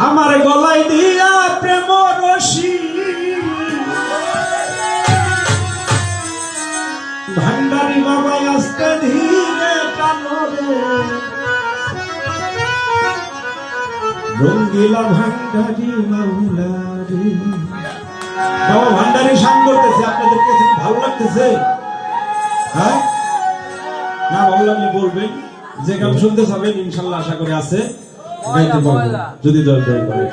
আমার গলায় দিয়া প্রেম রশি ভান্ডারি বাবা আস্তে ধীরে টানো রে রঙ্গিলা ভান্ডারি মাওলারি। বাবা ভান্ডারি গান করতেছে, আপনাদের কাছে ভালো লাগতেছে? হ্যাঁ, না ভালো লাগলে বলবেন। যে গান শুনতে চাবেন ইনশাল্লাহ আশা করে আছে গাইতে পারবো যদি দরকার করে।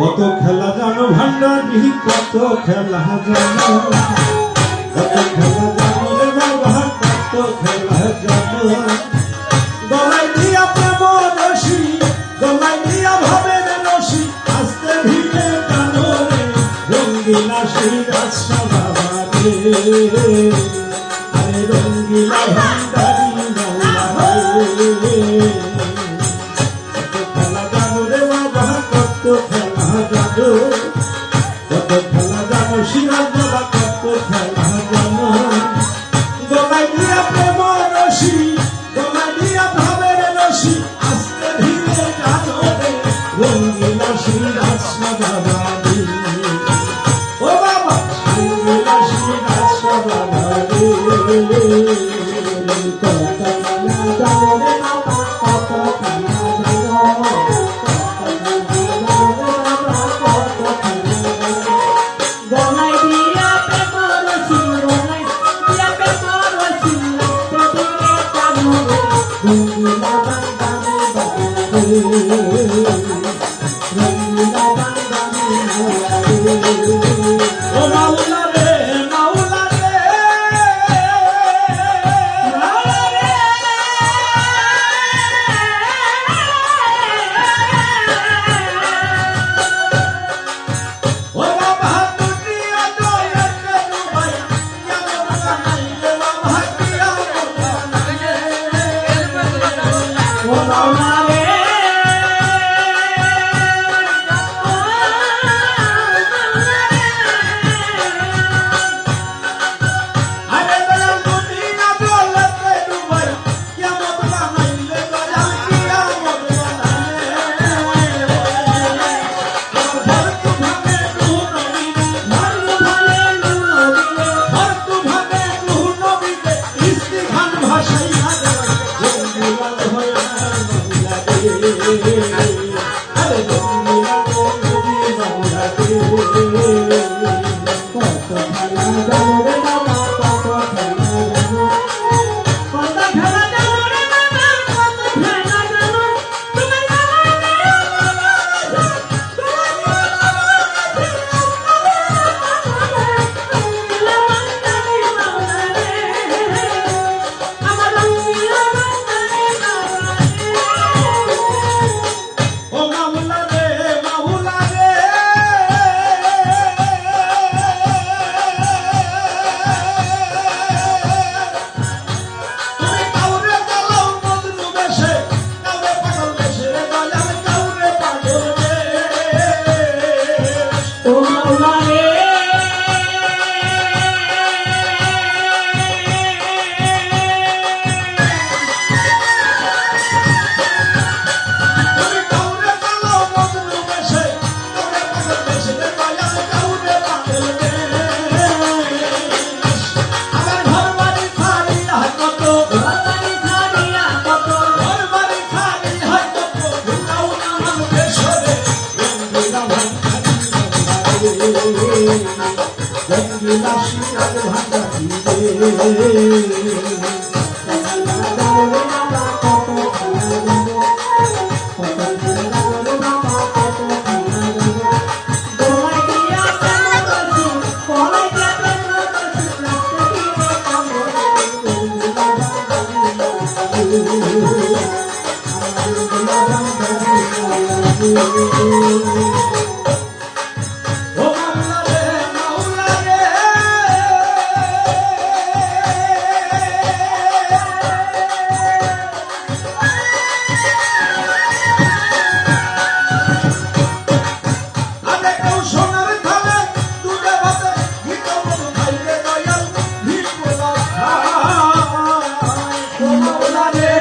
কত খেলা জানো ভান্ডারি, কত খেলা জানো, কত খেলা জানো রে বাবা, কত খেলা জানো। গলায় দিয়া প্রেম রশি, গলায় দিয়া ভাবের রশি, আস্তে ধীরে টানো রে রঙ্গিলা শিরাজ বাবা রে। আরে রঙ্গিলা ভান্ডারি মাওলা রে। কত খেলা জানো রে বাবা, কত খেলা জানো, কত খেলা জানো শিরাজ বাবা, কত খেলা জানো। গলায় দিয়া প্রেম রশি, গলায় দিয়া ভাবের রশি, আস্তে ধীরে টানো রে রঙ্গিলা শিরাজ বাবা রে। ও বাবা রঙ্গিলা শিরাজ বাবা রে। কত খেলা জানো রে বাবা, কত খেলা জানো, গলায় দিয়া প্রেম রশি, গলায় দিয়া প্রেম রশি, আস্তে ধীরে টানো রে রঙ্গিলা ভান্ডারি বাবা রে, রঙ্গিলা ভান্ডারি মাওলা রে। ও মাওলা রে, মাওলা রে, মাওলা রে। ও বাবা দুনিয়া দয়াতে ডুবাই, কেমন বানাইলে বাবা কিয়ামত বানাইলে। ও মাওলা রে, আরে দয়াল দুনিয়া দয়াতে ডুবাই, কেমন বানাইলে বাবা কিয়ামত বানাইলে। ঘর তুভাবে নূর নবীরে, মর্ম ভালে নুনো দিলে, ঘর তুভাবে নূর নবীরে, ইস্তিখান ভাসাইয়া দেয় রঙ্গিলা হইয়া বাংলা রে। আরে রঙ্গিলা নবী বাংলা রে। কত খেলা জানো রে বাবা, কত খেলা জানো, কত খেলা জানো রে বাবা, কত খেলা জানো। তুমি গলায় দিয়া রঙ্গিলা ভান্ডারি মাওলা রে, আমার রঙ্গিলা ভান্ডারি মাওলা রে। ও মাওলা রে, মাওলা রে, তুমি কাউরে জ্বালাও মজনু বেশে, কাউরে পাগল বেশে রে দয়াল, কাউরে পাগল বেশ। ও মাওলা রে, তুমি কাউরে জ্বালাও মজনু বেশে, কাউরে পাগল বেশে রে দয়াল, কাউরে পাগল বেশ। আমার ঘর বাড়ি ছাড়িয়া কত, ঘরবাড়ি ছাড়িয়া কত, ঘর বাড়ি ছাড়িয়া কত, ঢুকাও না আমার দেশরে রঙ্গিলা ভান্ডারি বাংলা রে। রঙ্গিলা শিরাজ ভান্ডারি রে। খেলা জানো রে বাবা, কত খেলা জানো, কত খেলা জানো রে বাবা, কত খেলা জানো। গলায় দিয়া প্রেম রশি, গলায় দিয়া প্রেম রশি, আস্তে ধীরে টানো রে রঙ্গিলা ভান্ডারি মাওলা রে, আমার রঙ্গিলা ভান্ডারি মাওলা রে। ও মাওলা রে, মাওলা রে, আরে কেউ সোনার থালে দুধে ভাতে ঘিত মধু খাইলে দয়াল, ঘি পোলাও খায়। ও মাওলা রে,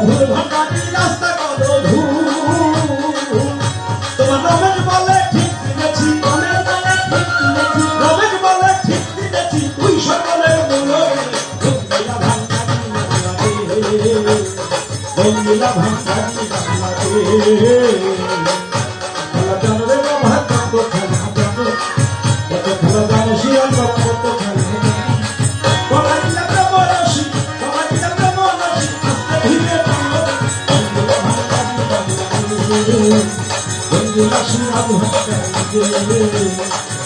ভুল ভান্ডারি রাস্তা করো ভুল তোমার রমেশ বলে ঠিক দিয়েছি রমেশ বলে ঠিক দিয়েছি তুই সকলের মূল রঙ্গিলা ভান্ডারি বাংলাদেশ খেলা জানো রে বাবা কত খেলা জানো কত খেলা জানো শিয়াল বাবা কত খেলা জানো বাবা দিলা ব্রহ্মরসি বাবা দিলা ব্রহ্মরসি আস্তে ধীরে ভাঙো রঙ্গিলা শিয়াল ভান্ডারি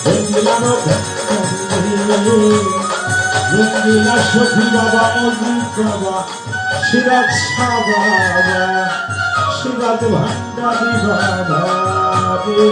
রঙ্গিলা রঙ্গিলা সখী বাবা অজিত বাবা সিরাজ শাহ বাবা সিরাজ ভান্ডারি বাবা রে